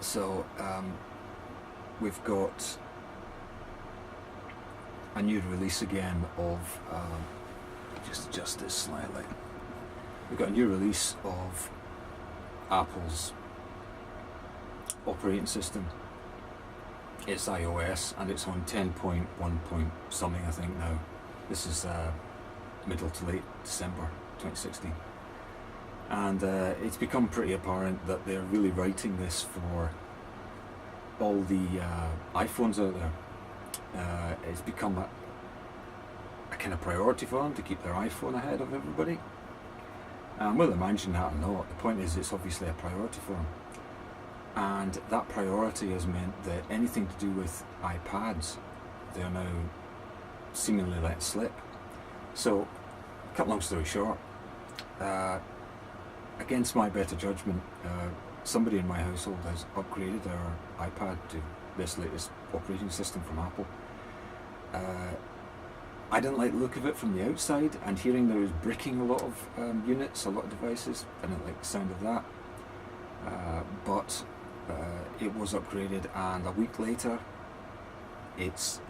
So we've got a new release again of, just adjust this slightly, we've got a new release of Apple's operating system. It's iOS and it's on 10.1 point something I think now. This is middle to late December 2016. And it's become pretty apparent that they're really writing this for all the iPhones out there. It's become a kind of priority for them to keep their iPhone ahead of everybody. Whether they're managing that or not, the point is it's obviously a priority for them. And that priority has meant that anything to do with iPads, they're now seemingly let slip. So, cut long story short, against my better judgment, somebody in my household has upgraded our iPad to this latest operating system from Apple. I didn't like the look of it from the outside, and hearing that it was bricking a lot of units, a lot of devices, I didn't like the sound of that. But it was upgraded, and a week later it's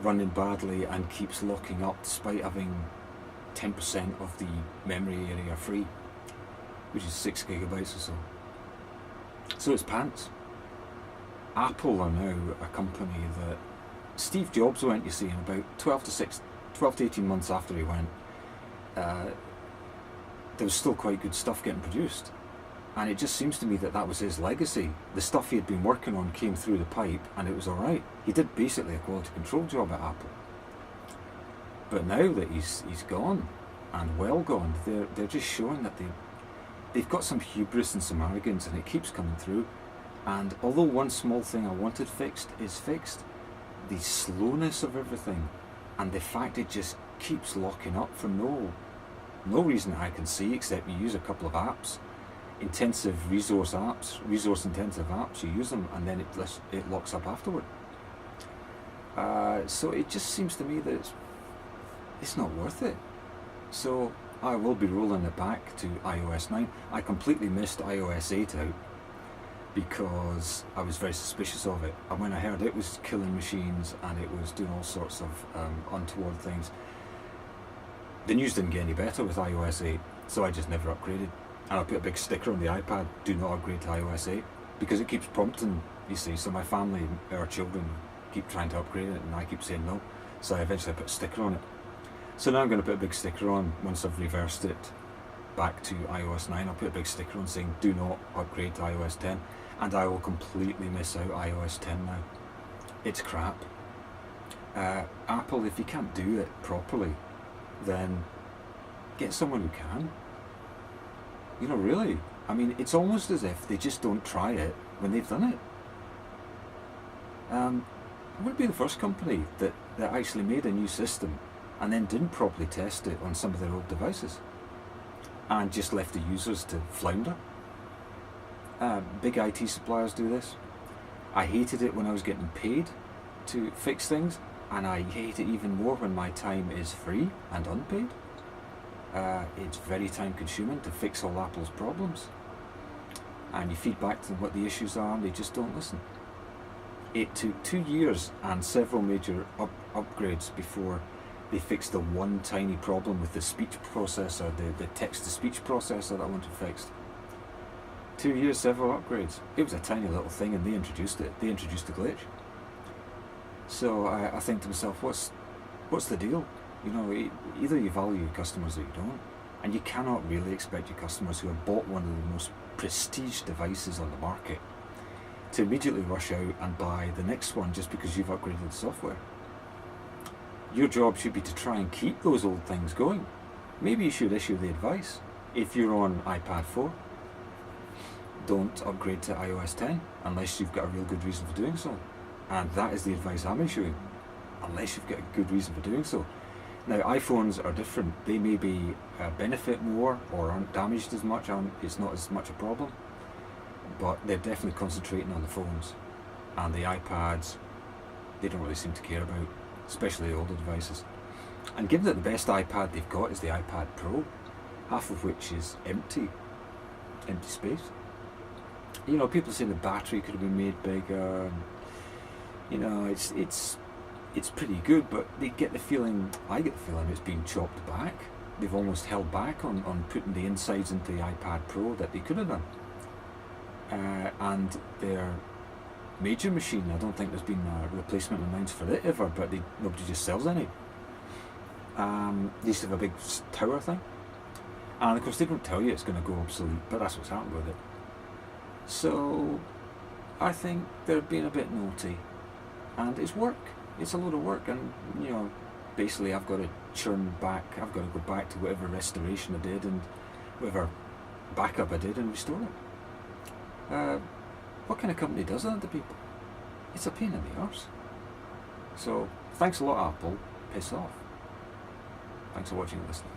running badly and keeps locking up despite having 10% of the memory area free, which is 6 gigabytes or so. So it's pants. Apple are now a company that Steve Jobs went, you see, in about 12 to 18 months after he went, there was still quite good stuff getting produced. And it just seems to me that that was his legacy. The stuff he had been working on came through the pipe and it was alright. He did basically a quality control job at Apple. But now that he's gone, and well gone, they're just showing that they've got some hubris and some arrogance, and it keeps coming through. And although one small thing I wanted fixed is fixed, the slowness of everything and the fact it just keeps locking up for no reason I can see, except you use a couple of apps, resource intensive apps, you use them and then it locks up afterward. So it just seems to me that it's not worth it. So I will be rolling it back to iOS 9. I completely missed iOS 8 out because I was very suspicious of it. And when I heard it was killing machines and it was doing all sorts of untoward things, the news didn't get any better with iOS 8, so I just never upgraded. And I put a big sticker on the iPad, do not upgrade to iOS 8, because it keeps prompting, you see, so my family, our children, keep trying to upgrade it and I keep saying no. So I eventually put a sticker on it. So now I'm going to put a big sticker on, once I've reversed it back to iOS 9, I'll put a big sticker on saying do not upgrade to iOS 10, and I will completely miss out iOS 10 now. It's crap. Apple, if you can't do it properly, then get someone who can. You know, really. I mean, it's almost as if they just don't try it when they've done it. It would be the first company that actually made a new system and then didn't properly test it on some of their old devices and just left the users to flounder. Big IT suppliers do this. I hated it when I was getting paid to fix things, and I hate it even more when my time is free and unpaid. It's very time consuming to fix all Apple's problems, and you feed back to them what the issues are and they just don't listen. It took 2 years and several major upgrades before they fixed the one tiny problem with the speech processor, the text-to-speech processor that I wanted fixed. 2 years, several upgrades. It was a tiny little thing and they introduced it. They introduced the glitch. So I think to myself, what's the deal? You know, either you value your customers or you don't. And you cannot really expect your customers who have bought one of the most prestige devices on the market to immediately rush out and buy the next one just because you've upgraded the software. Your job should be to try and keep those old things going. Maybe you should issue the advice. If you're on iPad 4, don't upgrade to iOS 10 unless you've got a real good reason for doing so. And that is the advice I'm issuing, unless you've got a good reason for doing so. Now, iPhones are different. They maybe benefit more or aren't damaged as much, it's not as much a problem, but they're definitely concentrating on the phones. And the iPads, they don't really seem to care about, especially the older devices. And given that the best iPad they've got is the iPad Pro, half of which is empty space, You know, people say the battery could have been made bigger. And, you know, it's pretty good, but they get the feeling, I get the feeling it's been chopped back. They've almost held back on putting the insides into the iPad Pro that they could have done. And their major machine, I don't think there's been a replacement announced for it ever, but nobody just sells any. They used to have a big tower thing. And of course they don't tell you it's going to go obsolete, but that's what's happened with it. So I think they're being a bit naughty. And it's work. It's a load of work, and you know, basically I've got to churn back, I've got to go back to whatever restoration I did and whatever backup I did and restore it. What kind of company does that to people? It's a pain in the arse. So thanks a lot, Apple. Piss off. Thanks for watching and listening.